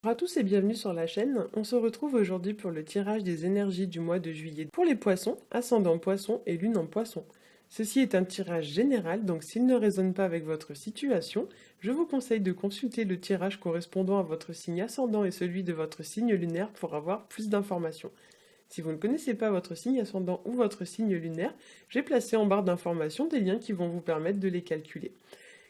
Bonjour à tous et bienvenue sur la chaîne. On se retrouve aujourd'hui pour le tirage des énergies du mois de juillet pour les poissons, ascendant poisson et lune en poisson. Ceci est un tirage général, donc s'il ne résonne pas avec votre situation, je vous conseille de consulter le tirage correspondant à votre signe ascendant et celui de votre signe lunaire pour avoir plus d'informations. Si vous ne connaissez pas votre signe ascendant ou votre signe lunaire, j'ai placé en barre d'informations des liens qui vont vous permettre de les calculer.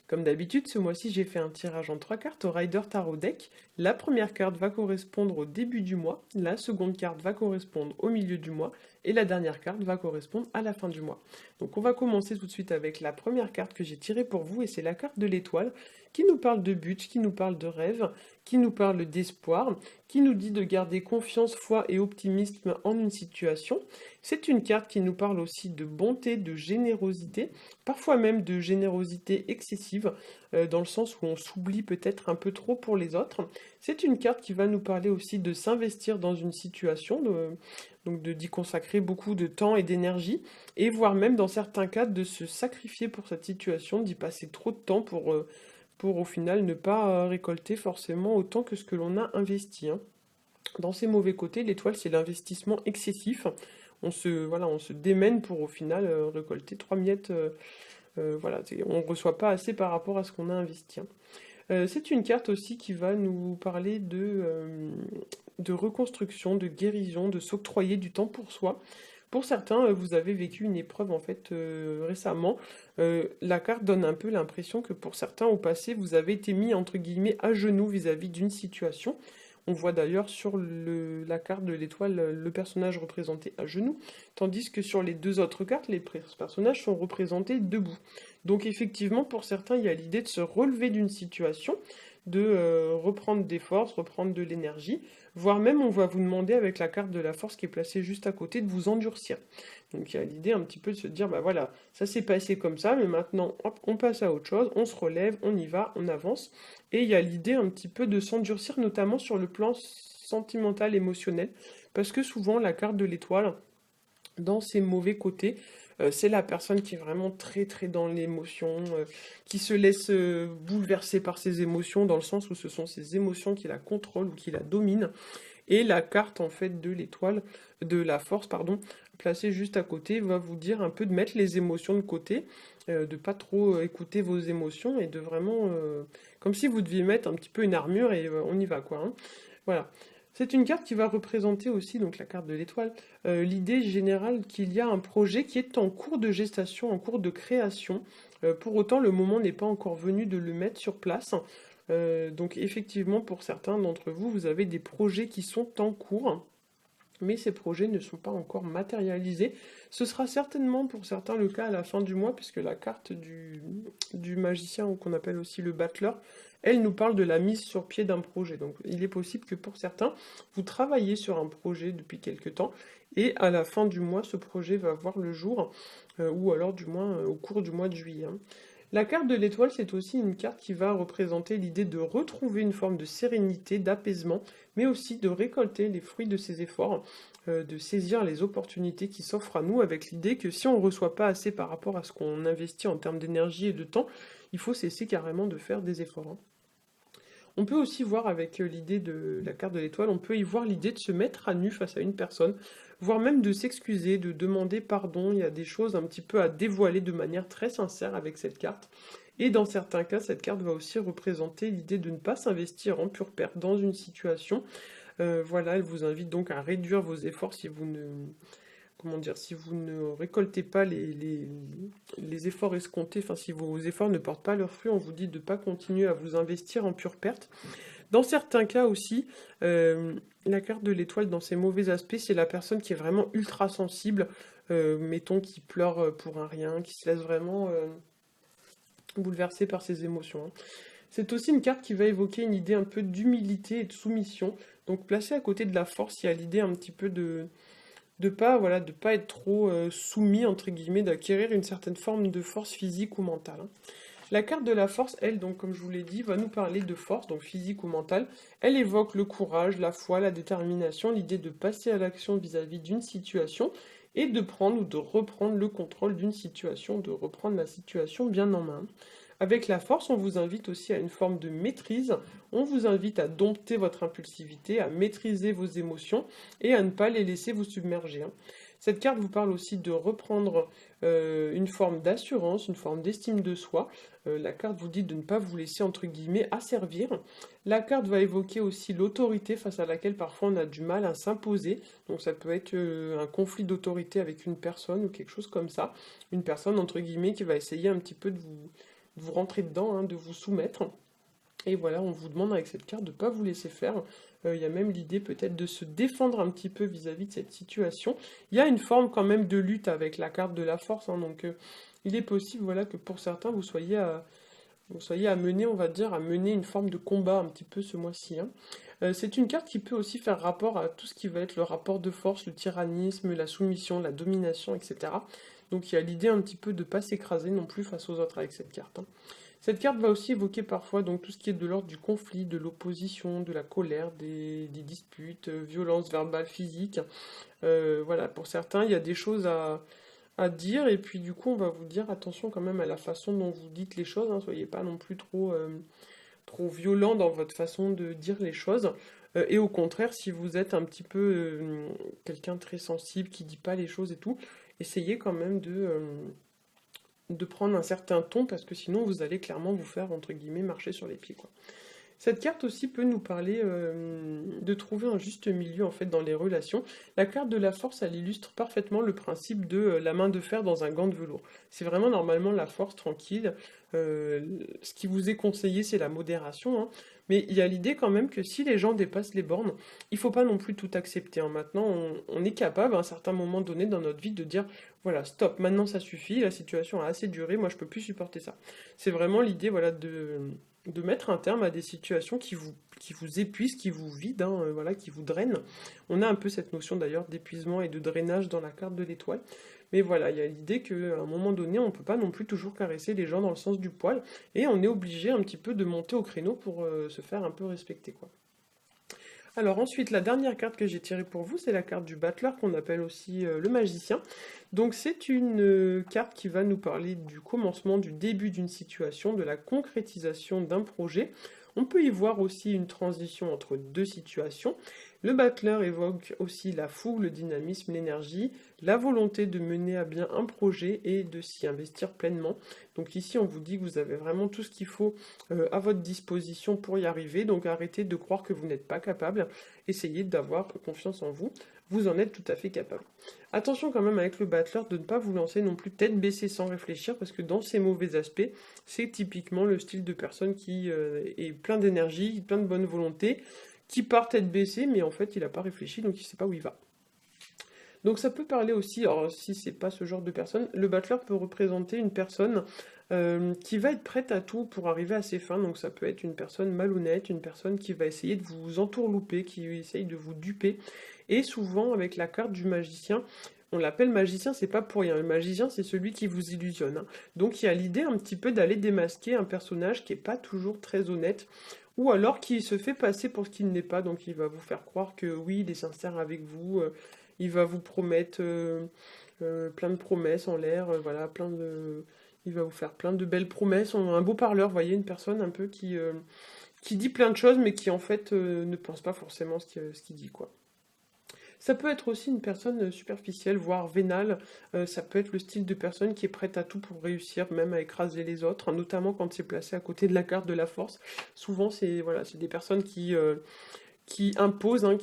Comme d'habitude, ce mois-ci, j'ai fait un tirage en 3 cartes au Rider Tarot Deck. La première carte va correspondre au début du mois, la seconde carte va correspondre au milieu du mois, et la dernière carte va correspondre à la fin du mois. Donc on va commencer tout de suite avec la première carte que j'ai tirée pour vous, et c'est la carte de l'étoile, qui nous parle de but, qui nous parle de rêve, qui nous parle d'espoir, qui nous dit de garder confiance, foi et optimisme en une situation. C'est une carte qui nous parle aussi de bonté, de générosité, parfois même de générosité excessive, dans le sens où on s'oublie peut-être un peu trop pour les autres. C'est une carte qui va nous parler aussi de s'investir dans une situation, donc d'y consacrer beaucoup de temps et d'énergie, et voire même dans certains cas de se sacrifier pour cette situation, d'y passer trop de temps pour au final ne pas récolter forcément autant que ce que l'on a investi, hein. Dans ses mauvais côtés, l'étoile, c'est l'investissement excessif. Voilà, on se démène pour au final récolter 3 miettes. Voilà, on ne reçoit pas assez par rapport à ce qu'on a investi, hein. C'est une carte aussi qui va nous parler de reconstruction, de guérison, de s'octroyer du temps pour soi. Pour certains, vous avez vécu une épreuve en fait récemment. La carte donne un peu l'impression que pour certains au passé, vous avez été mis entre guillemets à genoux vis-à-vis d'une situation. On voit d'ailleurs sur la carte de l'étoile le personnage représenté à genoux, tandis que sur les deux autres cartes, les personnages sont représentés debout. Donc effectivement, pour certains, il y a l'idée de se relever d'une situation, de reprendre des forces, reprendre de l'énergie, voire même on va vous demander avec la carte de la force qui est placée juste à côté de vous endurcir. Donc il y a l'idée un petit peu de se dire, bah voilà, ça s'est passé comme ça, mais maintenant hop, on passe à autre chose, on se relève, on y va, on avance. Et il y a l'idée un petit peu de s'endurcir, notamment sur le plan sentimental, émotionnel, parce que souvent la carte de l'étoile, dans ses mauvais côtés, c'est la personne qui est vraiment très très dans l'émotion, qui se laisse bouleverser par ses émotions, dans le sens où ce sont ses émotions qui la contrôlent ou qui la dominent. Et la carte en fait de l'étoile, de la force, pardon, placée juste à côté, va vous dire un peu de mettre les émotions de côté, de pas trop écouter vos émotions et de vraiment, comme si vous deviez mettre un petit peu une armure et on y va quoi, hein. Voilà. C'est une carte qui va représenter aussi, donc la carte de l'étoile, l'idée générale qu'il y a un projet qui est en cours de gestation, en cours de création. Pour autant, le moment n'est pas encore venu de le mettre sur place. Donc effectivement, pour certains d'entre vous, vous avez des projets qui sont en cours, mais ces projets ne sont pas encore matérialisés. Ce sera certainement pour certains le cas à la fin du mois, puisque la carte du magicien, ou qu'on appelle aussi le battleur, elle nous parle de la mise sur pied d'un projet. Donc il est possible que pour certains, vous travaillez sur un projet depuis quelque temps, et à la fin du mois, ce projet va voir le jour, ou alors du moins au cours du mois de juillet, hein. La carte de l'étoile, c'est aussi une carte qui va représenter l'idée de retrouver une forme de sérénité, d'apaisement, mais aussi de récolter les fruits de ses efforts, de saisir les opportunités qui s'offrent à nous, avec l'idée que si on ne reçoit pas assez par rapport à ce qu'on investit en termes d'énergie et de temps, il faut cesser carrément de faire des efforts, hein. On peut aussi voir avec l'idée de la carte de l'étoile, on peut y voir l'idée de se mettre à nu face à une personne, voire même de s'excuser, de demander pardon. Il y a des choses un petit peu à dévoiler de manière très sincère avec cette carte. Et dans certains cas, cette carte va aussi représenter l'idée de ne pas s'investir en pure perte dans une situation. Voilà, elle vous invite donc à réduire vos efforts si vous ne, comment dire, si vous ne récoltez pas les efforts escomptés, enfin si vos efforts ne portent pas leurs fruits, on vous dit de ne pas continuer à vous investir en pure perte. Dans certains cas aussi, la carte de l'étoile, dans ses mauvais aspects, c'est la personne qui est vraiment ultra sensible, mettons qui pleure pour un rien, qui se laisse vraiment bouleverser par ses émotions, hein. C'est aussi une carte qui va évoquer une idée un peu d'humilité et de soumission. Donc placée à côté de la force, il y a l'idée un petit peu de pas, voilà, de pas être trop soumis, entre guillemets, d'acquérir une certaine forme de force physique ou mentale, hein. La carte de la force, elle, donc comme je vous l'ai dit, va nous parler de force, donc physique ou mentale. Elle évoque le courage, la foi, la détermination, l'idée de passer à l'action vis-à-vis d'une situation et de prendre ou de reprendre le contrôle d'une situation, de reprendre la situation bien en main. Avec la force, on vous invite aussi à une forme de maîtrise, on vous invite à dompter votre impulsivité, à maîtriser vos émotions et à ne pas les laisser vous submerger, hein. Cette carte vous parle aussi de reprendre une forme d'assurance, une forme d'estime de soi. La carte vous dit de ne pas vous laisser, entre guillemets, asservir. La carte va évoquer aussi l'autorité face à laquelle parfois on a du mal à s'imposer. Donc ça peut être un conflit d'autorité avec une personne ou quelque chose comme ça. Une personne, entre guillemets, qui va essayer un petit peu de vous rentrer dedans, hein, de vous soumettre. Et voilà, on vous demande avec cette carte de ne pas vous laisser faire. Il y a même l'idée peut-être de se défendre un petit peu vis-à-vis de cette situation. Il y a une forme quand même de lutte avec la carte de la force, hein, donc il est possible, voilà, que pour certains vous soyez amené, on va dire, à mener une forme de combat un petit peu ce mois-ci, hein. C'est une carte qui peut aussi faire rapport à tout ce qui va être le rapport de force, le tyrannisme, la soumission, la domination, etc. Donc il y a l'idée un petit peu de ne pas s'écraser non plus face aux autres avec cette carte, hein. Cette carte va aussi évoquer parfois donc, tout ce qui est de l'ordre du conflit, de l'opposition, de la colère, des disputes, violences verbales, physiques. Voilà, pour certains, il y a des choses à dire, et puis du coup, on va vous dire attention quand même à la façon dont vous dites les choses, hein, soyez pas non plus trop violent dans votre façon de dire les choses. Et au contraire, si vous êtes un petit peu quelqu'un de très sensible, qui dit pas les choses et tout, essayez quand même de prendre un certain ton, parce que sinon vous allez clairement vous faire, entre guillemets, marcher sur les pieds, quoi. Cette carte aussi peut nous parler de trouver un juste milieu en fait dans les relations. La carte de la force, elle illustre parfaitement le principe de la main de fer dans un gant de velours. C'est vraiment normalement la force tranquille. Euh, Ce qui vous est conseillé, c'est la modération, hein. Mais il y a l'idée quand même que si les gens dépassent les bornes, il faut pas non plus tout accepter, hein. Maintenant, on est capable à un certain moment donné dans notre vie de dire, voilà, stop, maintenant ça suffit, la situation a assez duré, moi je peux plus supporter ça. C'est vraiment l'idée, voilà, de mettre un terme à des situations qui vous épuisent, qui vous vident, hein, voilà, qui vous drainent. On a un peu cette notion d'ailleurs d'épuisement et de drainage dans la carte de l'étoile. Mais voilà, il y a l'idée qu'à un moment donné, on ne peut pas non plus toujours caresser les gens dans le sens du poil, et on est obligé un petit peu de monter au créneau pour se faire un peu respecter, quoi. Alors ensuite, la dernière carte que j'ai tirée pour vous, c'est la carte du battleur, qu'on appelle aussi le magicien. Donc c'est une carte qui va nous parler du commencement, du début d'une situation, de la concrétisation d'un projet. On peut y voir aussi une transition entre deux situations. Le battleur évoque aussi la fougue, le dynamisme, l'énergie, la volonté de mener à bien un projet et de s'y investir pleinement. Donc ici, on vous dit que vous avez vraiment tout ce qu'il faut à votre disposition pour y arriver. Donc arrêtez de croire que vous n'êtes pas capable. Essayez d'avoir confiance en vous. Vous en êtes tout à fait capable. Attention quand même avec le battleur de ne pas vous lancer non plus tête baissée sans réfléchir, parce que dans ces mauvais aspects, c'est typiquement le style de personne qui est plein d'énergie, plein de bonne volonté, qui part tête baissée, mais en fait il n'a pas réfléchi, donc il ne sait pas où il va. Donc ça peut parler aussi, alors si c'est pas ce genre de personne, le battleur peut représenter une personne qui va être prête à tout pour arriver à ses fins. Donc ça peut être une personne malhonnête, une personne qui va essayer de vous entourlouper, qui essaye de vous duper. Et souvent avec la carte du magicien, on l'appelle magicien, c'est pas pour rien. Le magicien, c'est celui qui vous illusionne, hein. Donc il y a l'idée un petit peu d'aller démasquer un personnage qui est pas toujours très honnête, ou alors qui se fait passer pour ce qu'il n'est pas. Donc il va vous faire croire que oui, il est sincère avec vous, il va vous promettre plein de promesses en l'air, voilà, il va vous faire plein de belles promesses. Un beau parleur, vous voyez, une personne un peu qui dit plein de choses, mais qui en fait ne pense pas forcément ce qu'il dit, quoi. Ça peut être aussi une personne superficielle, voire vénale. Ça peut être le style de personne qui est prête à tout pour réussir, même à écraser les autres, hein, notamment quand c'est placé à côté de la carte de la force. Souvent, c'est voilà, c'est des personnes qui imposent, hein,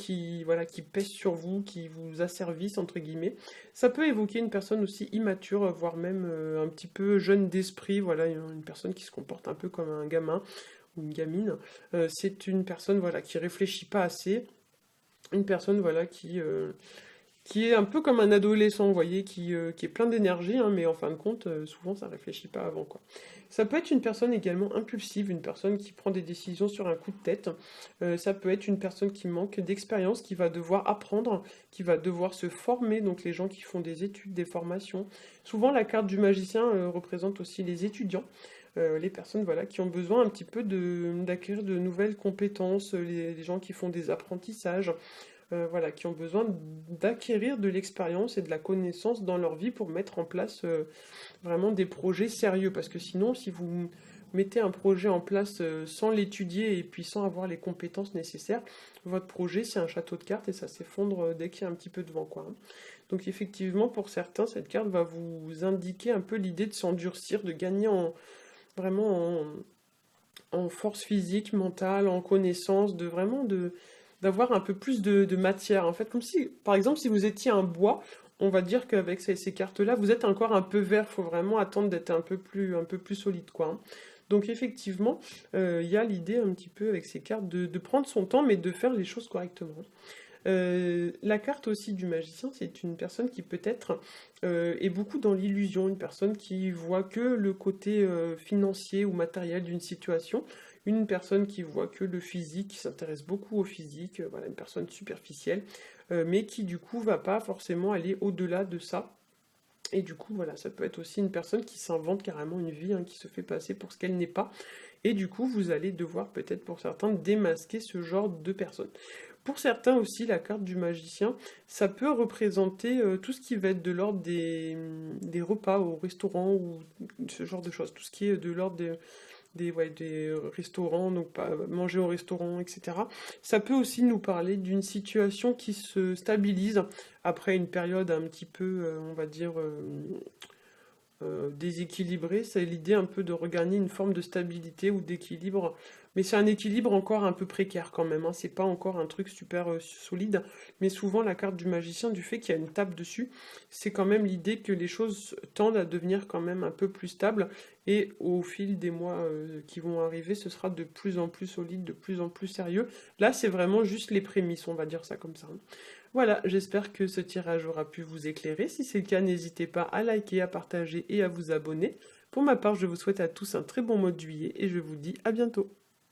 voilà, qui pèsent sur vous, qui vous asservissent, entre guillemets. Ça peut évoquer une personne aussi immature, voire même un petit peu jeune d'esprit, voilà, une personne qui se comporte un peu comme un gamin ou une gamine. C'est une personne, voilà, qui réfléchit pas assez, une personne, voilà, qui est un peu comme un adolescent, vous voyez, qui est plein d'énergie, hein, mais en fin de compte, souvent ça réfléchit pas avant, quoi. Ça peut être une personne également impulsive, une personne qui prend des décisions sur un coup de tête. Ça peut être une personne qui manque d'expérience, qui va devoir apprendre, qui va devoir se former, donc les gens qui font des études, des formations. Souvent la carte du magicien représente aussi les étudiants. Les personnes, voilà, qui ont besoin un petit peu d'acquérir de nouvelles compétences, les gens qui font des apprentissages, voilà, qui ont besoin d'acquérir de l'expérience et de la connaissance dans leur vie pour mettre en place vraiment des projets sérieux. Parce que sinon, si mettez un projet en place sans l'étudier et puis sans avoir les compétences nécessaires, votre projet c'est un château de cartes et ça s'effondre dès qu'il y a un petit peu de vent, quoi, hein. Donc effectivement, pour certains, cette carte va vous indiquer un peu l'idée de s'endurcir, de gagner vraiment en force physique, mentale, en connaissance, de vraiment d'avoir un peu plus de matière. En fait, comme si, par exemple, si vous étiez un bois, on va dire qu'avec ces cartes-là, vous êtes encore un peu vert. Il faut vraiment attendre d'être un peu plus solide, quoi, hein. Donc effectivement, il y a l'idée un petit peu avec ces cartes de prendre son temps, mais de faire les choses correctement. La carte aussi du magicien, c'est une personne qui peut-être est beaucoup dans l'illusion, une personne qui voit que le côté financier ou matériel d'une situation, une personne qui voit que le physique, qui s'intéresse beaucoup au physique, voilà, une personne superficielle, mais qui du coup va pas forcément aller au-delà de ça. Et du coup, voilà, ça peut être aussi une personne qui s'invente carrément une vie, hein, qui se fait passer pour ce qu'elle n'est pas. Et du coup, vous allez devoir peut-être pour certains démasquer ce genre de personnes. Pour certains aussi, la carte du magicien, ça peut représenter tout ce qui va être de l'ordre des repas au restaurant ou ce genre de choses. Tout ce qui est de l'ordre des restaurants, donc pas manger au restaurant, etc. Ça peut aussi nous parler d'une situation qui se stabilise après une période un petit peu, on va dire, déséquilibré, c'est l'idée un peu de regagner une forme de stabilité ou d'équilibre, mais c'est un équilibre encore un peu précaire quand même, hein. C'est pas encore un truc super solide, mais souvent la carte du magicien, du fait qu'il y a une table dessus, c'est quand même l'idée que les choses tendent à devenir quand même un peu plus stables, et au fil des mois qui vont arriver, ce sera de plus en plus solide, de plus en plus sérieux. Là, c'est vraiment juste les prémices, on va dire ça comme ça, hein. Voilà, j'espère que ce tirage aura pu vous éclairer. Si c'est le cas, n'hésitez pas à liker, à partager et à vous abonner. Pour ma part, je vous souhaite à tous un très bon mois de juillet et je vous dis à bientôt.